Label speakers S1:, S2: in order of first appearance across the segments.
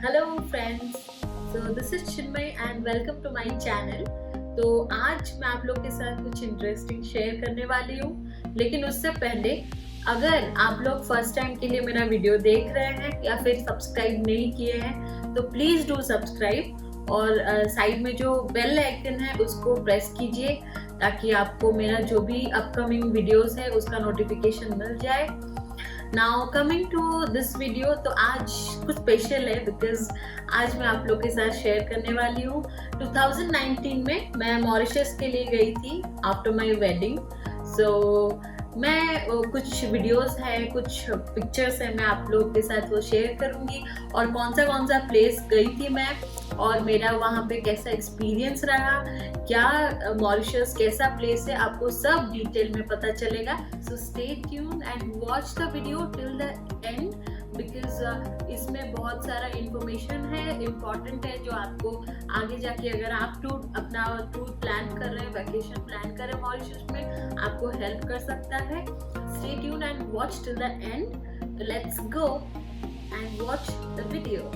S1: Hello friends, so this is Chinmay and welcome to my channel. तो आज मैं आप लोग के साथ कुछ इंटरेस्टिंग शेयर करने वाली हूँ, लेकिन उससे पहले अगर आप लोग फर्स्ट टाइम के लिए मेरा वीडियो देख रहे हैं या फिर सब्सक्राइब नहीं किए हैं तो प्लीज़ डू सब्सक्राइब और साइड में जो बेल आइकन है उसको प्रेस कीजिए ताकि आपको मेरा जो भी अपकमिंग वीडियोस है उसका नोटिफिकेशन मिल जाए। Now coming to this video, तो आज कुछ स्पेशल है बिकॉज आज मैं आप लोग के साथ शेयर करने वाली हूँ 2019 में मैं मॉरिशस के लिए गई थी आफ्टर माय वेडिंग। सो मैं कुछ वीडियोस है, कुछ पिक्चर्स है, मैं आप लोग के साथ वो शेयर करूँगी और कौन सा प्लेस गई थी मैं और मेरा वहाँ पे कैसा एक्सपीरियंस रहा, क्या मॉरिशस कैसा प्लेस है, आपको सब डिटेल में पता चलेगा। So stay tuned and watch the video till the and because इसमें बहुत सारा इंफॉर्मेशन है, इम्पॉर्टेंट है, जो आपको आगे जाके अगर आप अपना टूर प्लान कर रहे हैं, वैकेशन प्लान कर रहे हैं मॉरिशस में, आपको हेल्प कर सकता है। Stay tuned and watch till the end. Let's go and watch the video.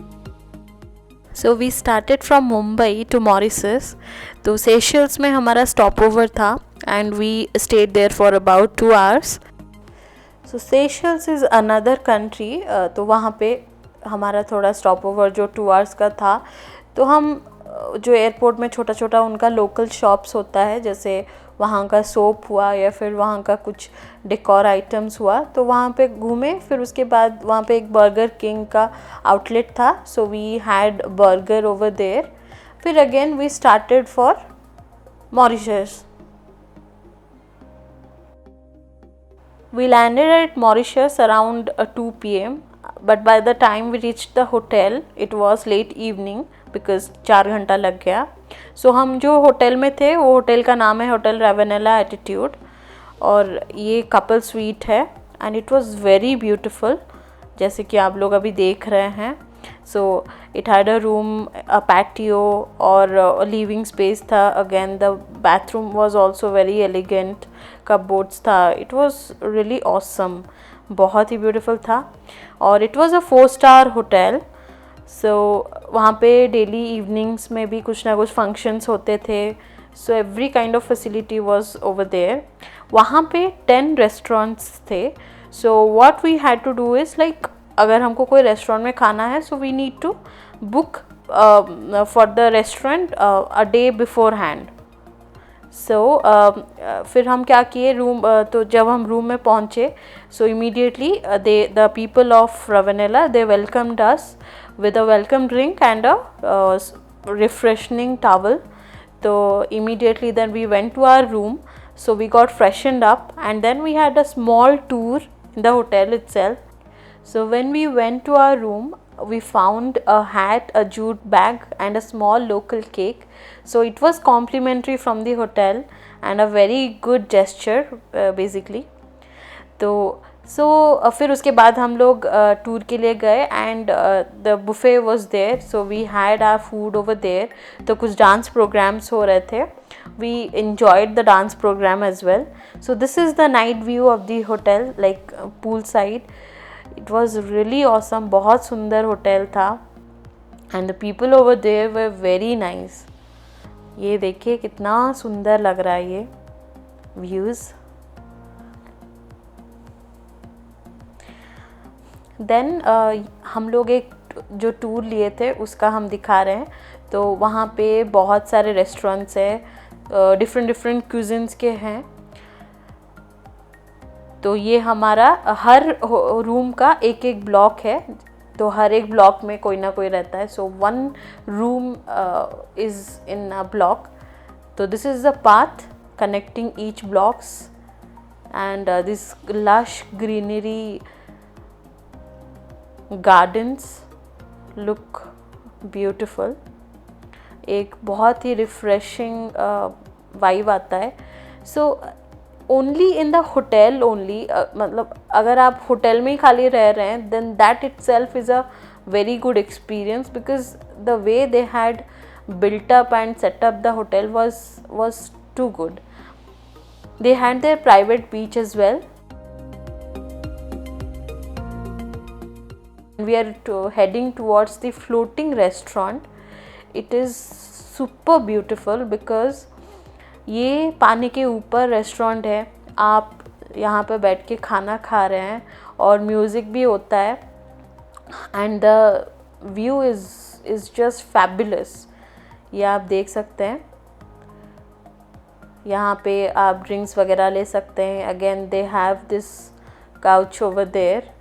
S2: So we started from Mumbai to Mauritius. तो सेशल्स में हमारा स्टॉप ओवर था and we stayed there for about 2 hours. So Seychelles is another country. तो वहाँ पे हमारा थोड़ा stop over जो 2 आवर्स का था, तो हम जो एयरपोर्ट में छोटा छोटा उनका लोकल शॉप्स होता है, जैसे वहाँ का सोप हुआ या फिर वहाँ का कुछ डेकोर आइटम्स हुआ, तो वहाँ पे घूमे। फिर उसके बाद वहाँ पे एक बर्गर किंग का आउटलेट था, so we had burger over there. फिर again we started for Mauritius. We landed at Mauritius around 2 p.m. But by the time we reached the hotel, it was late evening because 4 घंटा लग गया। So हम जो hotel में थे वो hotel का नाम है होटल रेवेनेला एटीट्यूड और ये कपल स्वीट है and it was very beautiful, जैसे कि आप लोग अभी देख रहे हैं। So it had a room, a patio और लिविंग स्पेस था। Again the bathroom was also very elegant, cupboards था। इट वाज रियली ऑसम, बहुत ही ब्यूटीफुल था और it was a 4 star hotel. So वहाँ पे डेली इवनिंग्स में भी कुछ ना कुछ फंक्शंस होते थे। So every kind of facility was over there. वहाँ पे 10 रेस्टोरेंट्स थे। So what we had to do is like, अगर हमको कोई रेस्टोरेंट में खाना है, so we need to book for the restaurant a day beforehand. So फिर हम क्या किए, तो जब हम रूम में पहुँचे, so immediately the people of Revenala they welcomed us with a welcome drink and a refreshing towel. So immediately then we went to our room, so we got freshened up and then we had a small tour in the hotel itself. So when we went to our room, we found a hat, a jute bag and a small local cake. So it was complimentary from the hotel and a very good gesture basically. तो फिर उसके बाद हम लोग tour के लिए गए and the buffet was there, so we had our food over there. तो कुछ डांस प्रोग्राम्स हो रहे थे, we enjoyed the dance programme as well. So this is the night view of the hotel, like poolside. It was really awesome, बहुत सुंदर hotel था and the people over there were very nice. ये देखिए कितना सुंदर लग रहा है ये व्यूज़। देन हम लोग एक जो टूर लिए थे उसका हम दिखा रहे हैं। तो वहाँ पे बहुत सारे रेस्टोरेंट्स हैं, डिफरेंट क्यूजिन्स के हैं। तो ये हमारा हर रूम का एक एक ब्लॉक है, तो हर एक ब्लॉक में कोई ना कोई रहता है। So 1 room is in a block. तो this is the path connecting each blocks and this lush greenery gardens look beautiful. एक बहुत ही रिफ्रेशिंग वाइब आता है। So only in the hotel only, मतलब अगर आप होटल में ही खाली रह रहे हैं then that itself is a very good experience because the way they had built up and set up the hotel was too good. They had their private beach as well. we are heading towards the floating restaurant. It is super beautiful because ये पानी के ऊपर restaurant है. आप यहाँ पे बैठ के खाना खा रहे हैं और म्यूज़िक भी होता है and the view is just fabulous. ये आप देख सकते हैं. यहाँ पे आप ड्रिंक्स वगैरह ले सकते हैं. Again they have this couch over there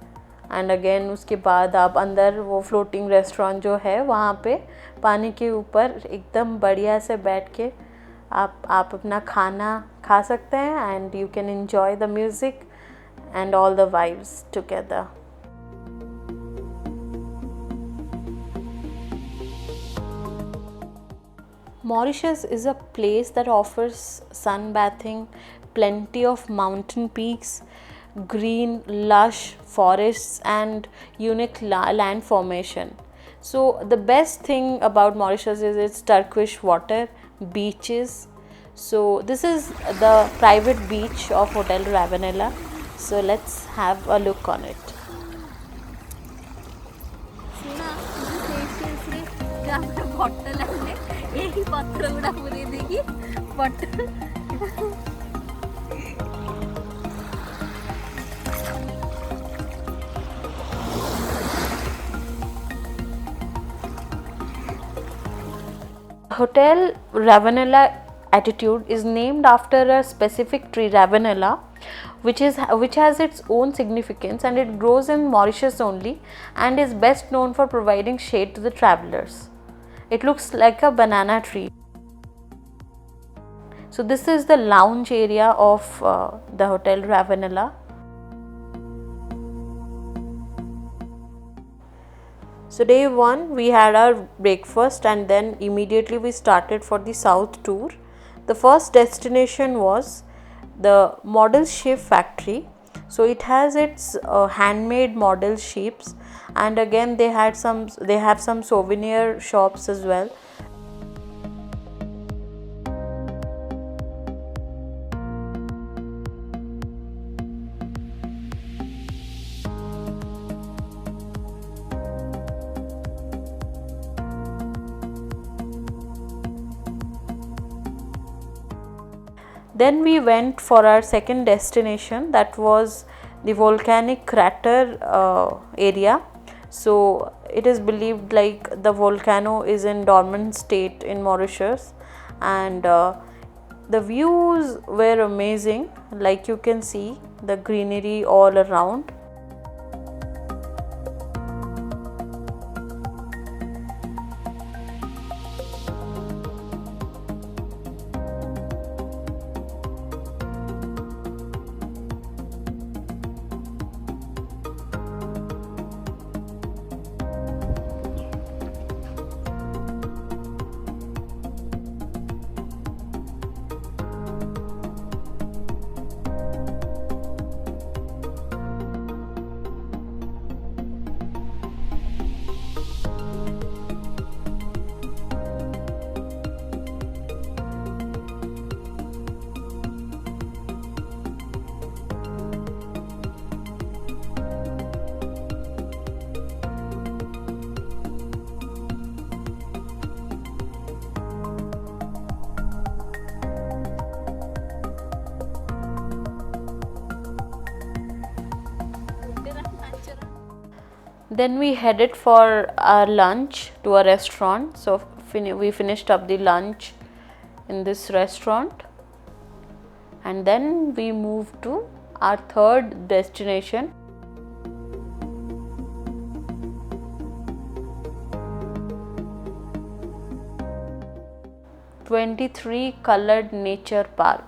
S2: and again उसके बाद आप अंदर वो फ्लोटिंग रेस्टोरेंट जो है वहाँ पे पानी के ऊपर एकदम बढ़िया से बैठ के आप अपना खाना खा सकते हैं and you can enjoy the music and all the vibes together. Mauritius is a place that offers sunbathing, plenty of mountain peaks, green, lush forests and unique land formation. So the best thing about Mauritius is its turquoise water, beaches. So this is the private beach of Hotel Ravenela. So let's have a look on it.
S1: Bottle है यही पत्थर गुड़ा पूरे देगी bottle.
S2: Hotel Ravenela Attitude is named after a specific tree, Ravenela, which has its own significance, and it grows in Mauritius only and is best known for providing shade to the travelers. It looks like a banana tree. So this is the lounge area of the Hotel Ravenela. So day 1 we had our breakfast and then immediately we started for the south tour. The first destination was the model ship factory. So it has its handmade model ships and again they have some souvenir shops as well. Then we went for our second destination, that was the volcanic crater area. So it is believed like the volcano is in dormant state in Mauritius and the views were amazing. Like you can see the greenery all around. Then we headed for our lunch to a restaurant. So we finished up the lunch in this restaurant and then we moved to our third destination. "23 Colored Nature Park."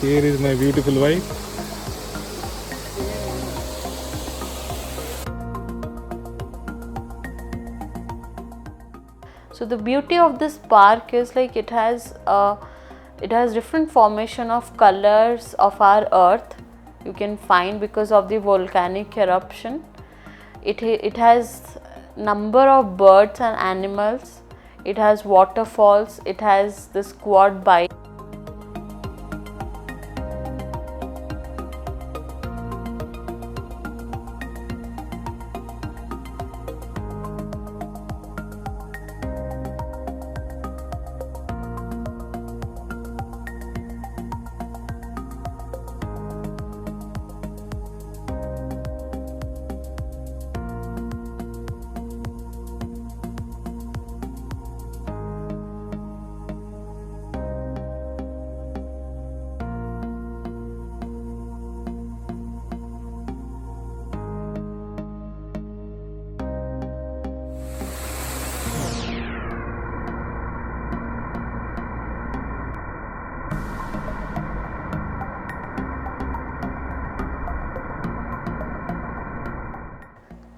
S3: Here is my beautiful wife.
S2: So the beauty of this park is like it has different formation of colors of our earth. You can find because of the volcanic eruption. It has number of birds and animals. It has waterfalls. It has this quad bike.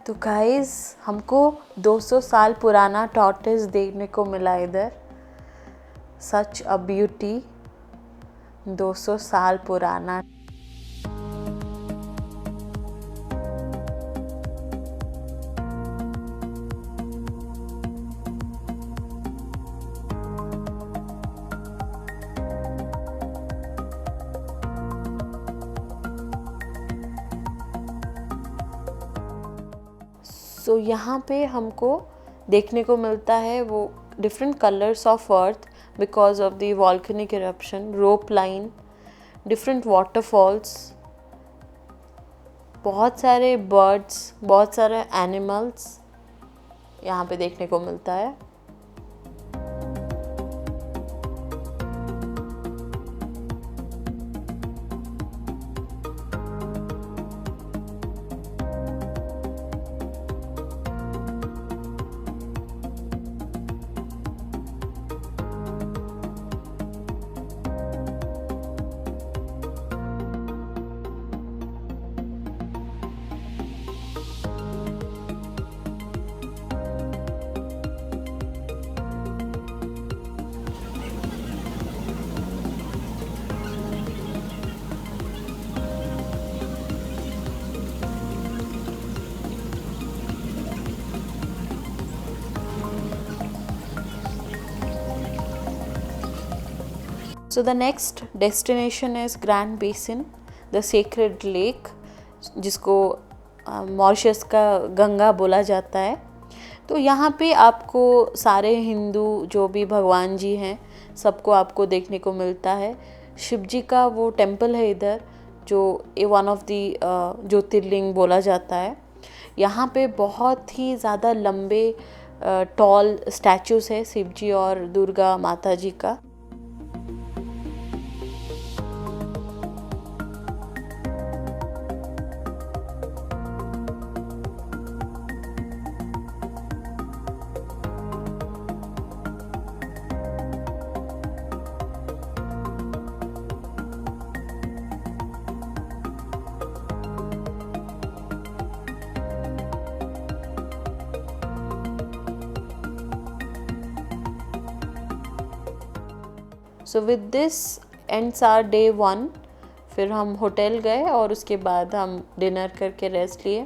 S2: तो guys हमको 200 साल पुराना tortoise देखने को मिला इधर. सच a beauty. 200 साल पुराना. सो यहाँ पे हमको देखने को मिलता है वो different colours of earth because of the volcanic eruption. Rope line, different waterfalls, बहुत सारे बर्ड्स, बहुत सारे एनिमल्स यहाँ पे देखने को मिलता है. So the next destination is Grand Basin, the sacred lake, जिसको मॉरिशस का गंगा बोला जाता है. तो यहाँ पे आपको सारे हिंदू जो भी भगवान जी हैं सबको आपको देखने को मिलता है. शिव जी का वो टेम्पल है इधर जो वन ऑफ दी ज्योतिर्लिंग बोला जाता है. यहाँ पे बहुत ही ज़्यादा लंबे टॉल स्टैचूज है शिव जी और दुर्गा माता जी का. So with this ends our day 1. फिर हम होटल गए और उसके बाद हम डिनर करके रेस्ट लिए.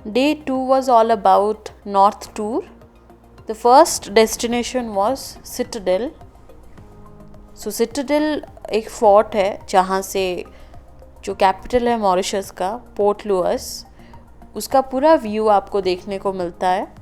S2: Day 2 was all about north tour. The first destination was Citadel. So Citadel एक फोर्ट है जहाँ से जो कैपिटल है मॉरिशस का पोर्ट लुइस, उसका पूरा व्यू आपको देखने को मिलता है.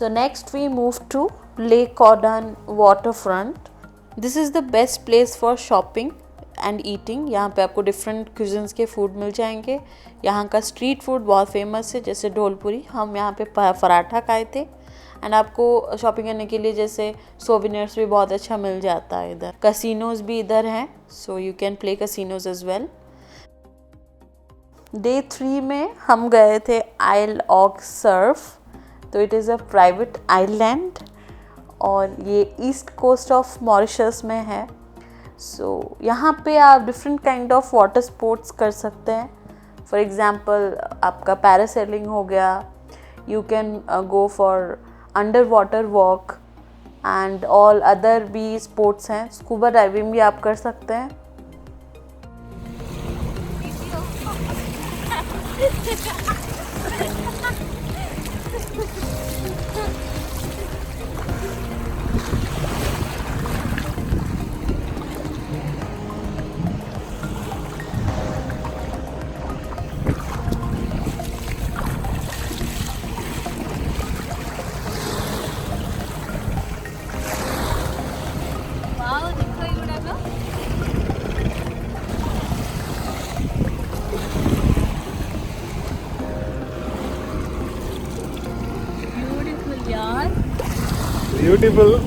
S2: So next we move to Lake Caudan waterfront. This is the best place for shopping and eating. यहाँ पे आपको डिफरेंट क्यूजन्स के फूड मिल जाएंगे. यहाँ का स्ट्रीट फूड बहुत फेमस है, जैसे ढोलपुरी. हम यहाँ पे पराठा खाए थे. एंड आपको शॉपिंग करने के लिए जैसे सोविनियर्स भी बहुत अच्छा मिल जाता है इधर. कसिनोज भी इधर हैं, so you can play casinos as well. Day 3 में हम गए थे आइल ऑफ सर्फ. तो it is a private island और ये ईस्ट कोस्ट ऑफ मॉरिशस में है. सो यहाँ पे आप different kind of water sports कर सकते हैं. फॉर एग्ज़ाम्पल आपका पैरासेलिंग हो गया. You can go for under water walk and all other भी स्पोर्ट्स हैं. स्कूबा डाइविंग भी आप कर सकते हैं.
S3: Beautiful.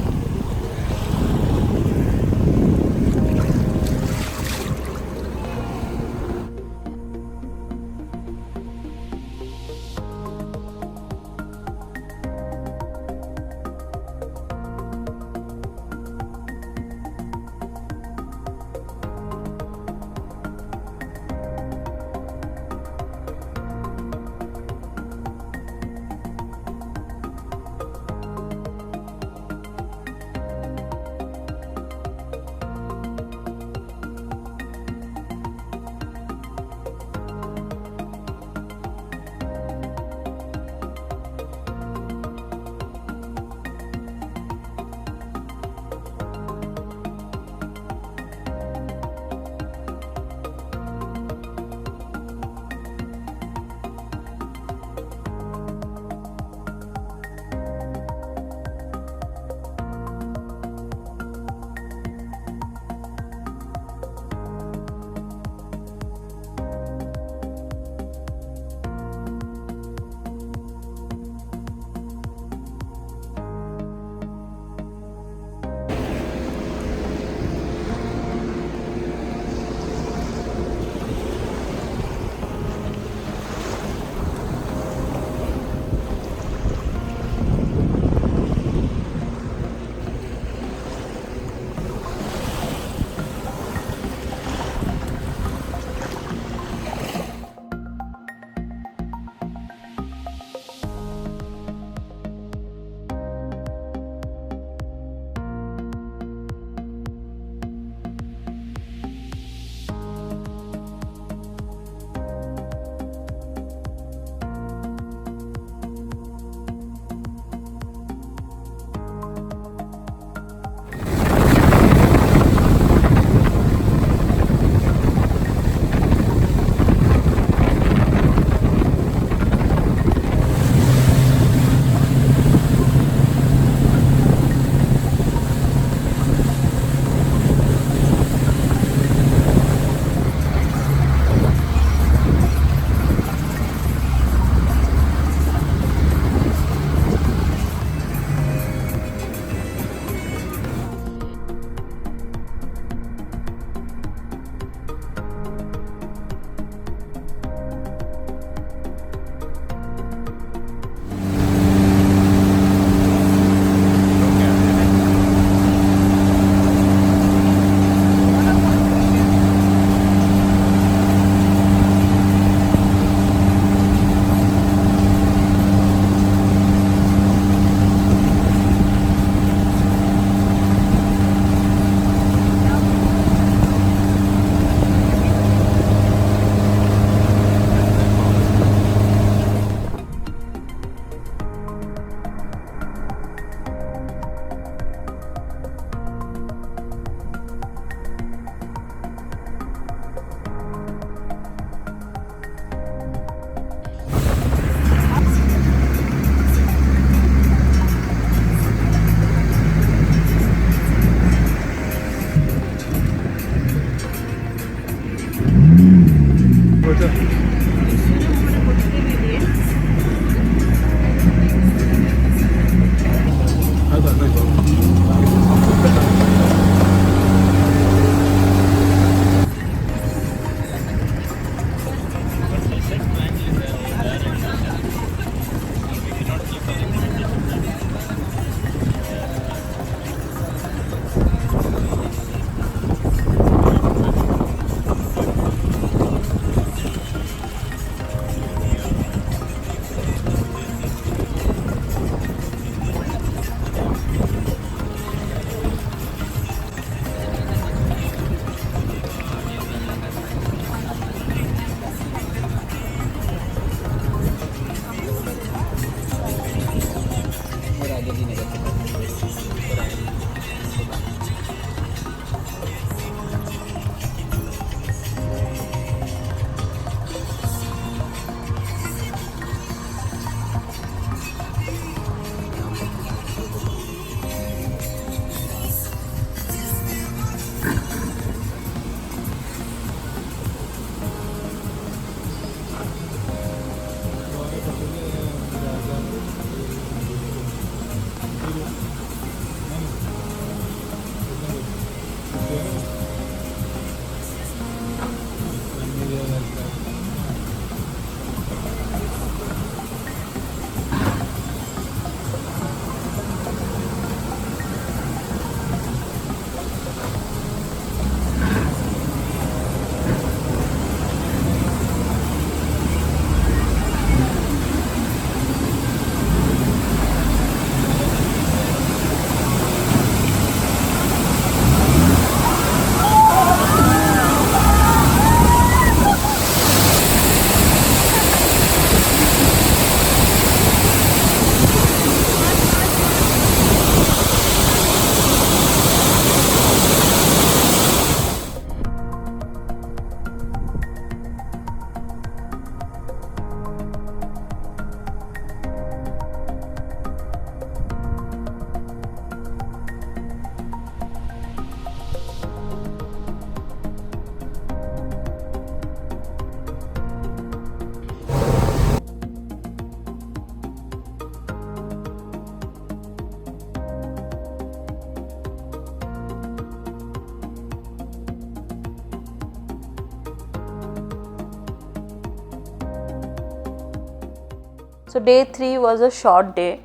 S2: So day 3 was a short day,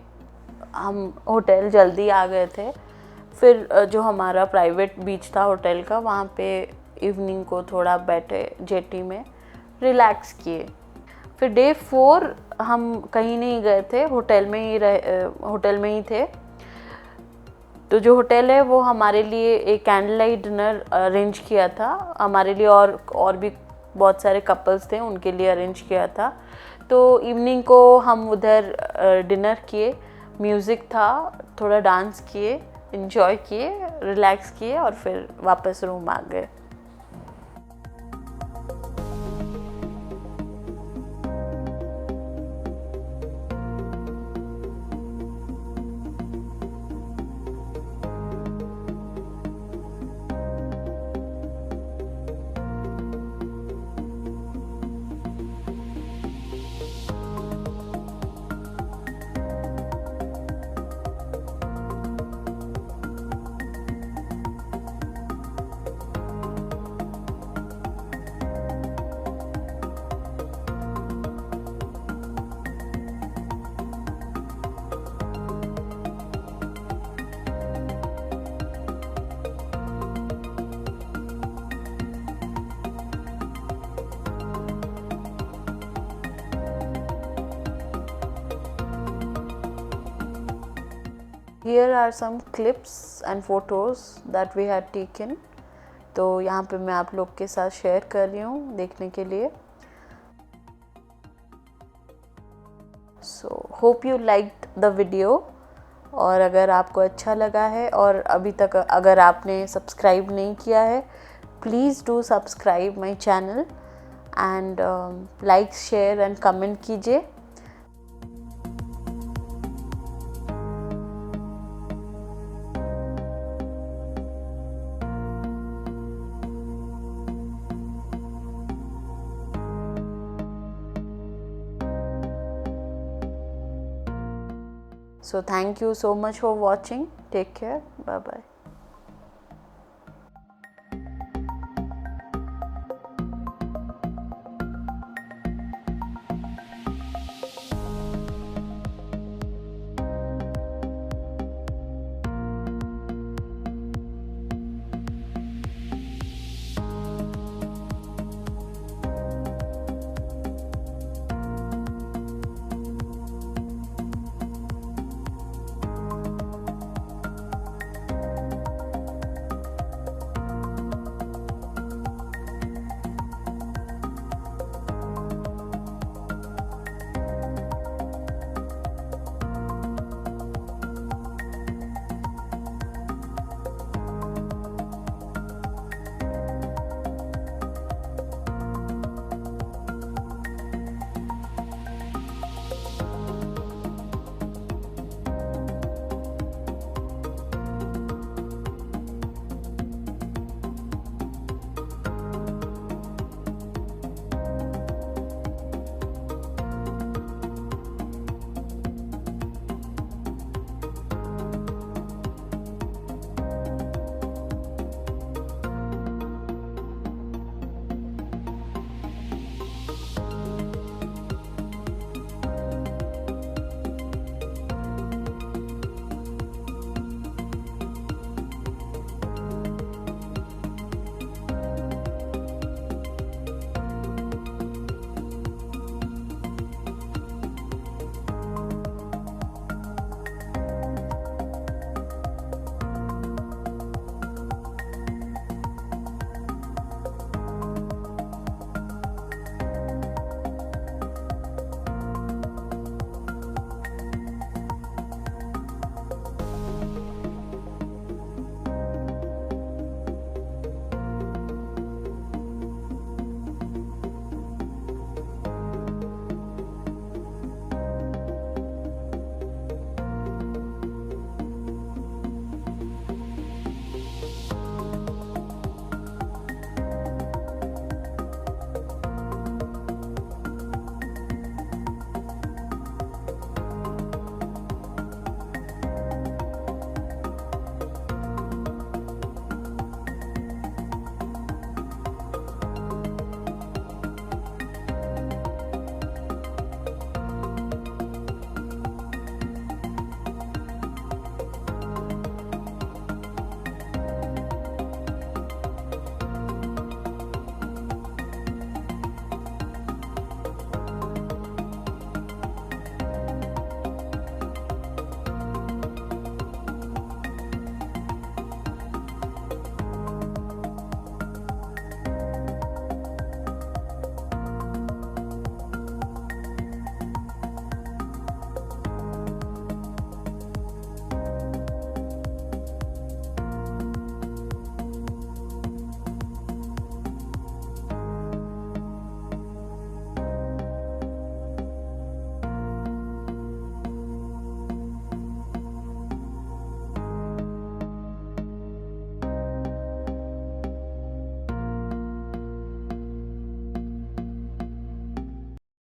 S2: हम होटल जल्दी आ गए थे। फिर जो हमारा प्राइवेट बीच था होटल का, वहाँ पे इवनिंग को थोड़ा बैठे जेटी में, रिलैक्स किए। फिर डे 4 हम कहीं नहीं गए थे, होटल में ही थे। तो जो होटल है वो हमारे लिए एक कैंडल लाइट डिनर अरेंज किया था, हमारे लिए और भी बहुत सारे कपल्स थे, उनके लिए अरेंज किया था। तो इवनिंग को हम उधर डिनर किए, म्यूज़िक था, थोड़ा डांस किए, एंजॉय किए, रिलैक्स किए और फिर वापस रूम आ गए। Here are some clips and photos that we had taken. तो यहाँ पे मैं आप लोग के साथ शेयर कर रही हूँ देखने के लिए। So hope you liked the video। और अगर आपको अच्छा लगा है और अभी तक अगर आपने सब्सक्राइब नहीं किया है, please do subscribe my channel and like, share and comment कीजिए। So thank you so much for watching. Take care. Bye bye.